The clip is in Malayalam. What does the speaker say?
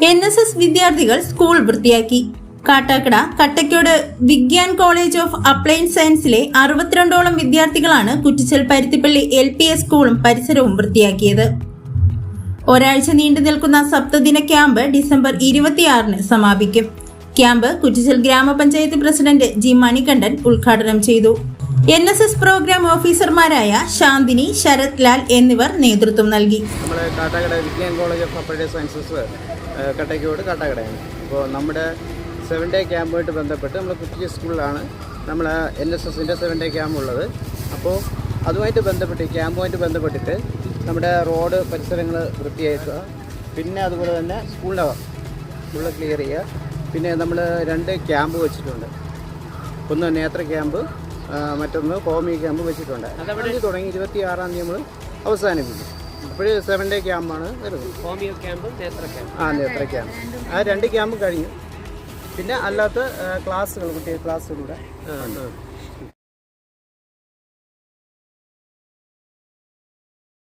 NSS വിദ്യാർത്ഥികൾ സ്കൂൾ വൃത്തിയാക്കി. Kattakada Kattakode Vigyan college of applied സയൻസിലെ 62ഓളം വിദ്യാർത്ഥികളാണ് കുറ്റിച്ചൽ പരുത്തിപ്പള്ളി LPS സ്കൂളും പരിസരവും വൃത്തിയാക്കിയത്. ഒരാഴ്ച നീണ്ടു നിൽക്കുന്ന സപ്തദിന ക്യാമ്പ് ഡിസംബർ 26-ന് സമാപിക്കും. ക്യാമ്പ് കുറ്റിച്ചൽ ഗ്രാമപഞ്ചായത്ത് പ്രസിഡന്റ് G മണികണ്ഠൻ ഉദ്ഘാടനം ചെയ്തു. NSS പ്രോഗ്രാം ഓഫീസർമാരായ ശാന്തിനി, ശരത് ലാൽ എന്നിവർ നേതൃത്വം നൽകി. Kattakada Vigyan college of applied sciences Kattakode കാട്ടാക്കടയാണ്. അപ്പോൾ നമ്മുടെ 7 ഡേ ക്യാമ്പുമായിട്ട് ബന്ധപ്പെട്ട് നമ്മൾ കുറ്റിച്ചൽ സ്കൂളിലാണ് നമ്മൾ NSSൻ്റെ 7 ഡേ ക്യാമ്പ് ഉള്ളത്. അപ്പോൾ അതുമായിട്ട് ബന്ധപ്പെട്ട് ക്യാമ്പുമായിട്ട് ബന്ധപ്പെട്ടിട്ട് നമ്മുടെ റോഡ് പരിസരങ്ങൾ വൃത്തിയാക്കുക, പിന്നെ അതുപോലെ തന്നെ സ്കൂളിൽ ക്ലിയർ ചെയ്യുക. പിന്നെ നമ്മൾ 2 ക്യാമ്പ് വെച്ചിട്ടുണ്ട്. ഒന്ന് നേത്ര ക്യാമ്പ്, മറ്റൊന്ന് ഹോമിയോ ക്യാമ്പ് വെച്ചിട്ടുണ്ട്. അതവിടെ തുടങ്ങി 26-ാം തീയതി നമ്മൾ അവസാനിപ്പിക്കും. അപ്പോൾ 7 ഡേ ക്യാമ്പാണ് വരുന്നത്. ഹോമിയോ ക്യാമ്പും നേത്ര ക്യാമ്പ്. നേത്ര ക്യാമ്പ്. ആ 2 ക്യാമ്പ് കഴിഞ്ഞു. പിന്നെ അല്ലാത്ത ക്ലാസ്സുകൾ, കുട്ടികൾ ക്ലാസ്സുകളുടെ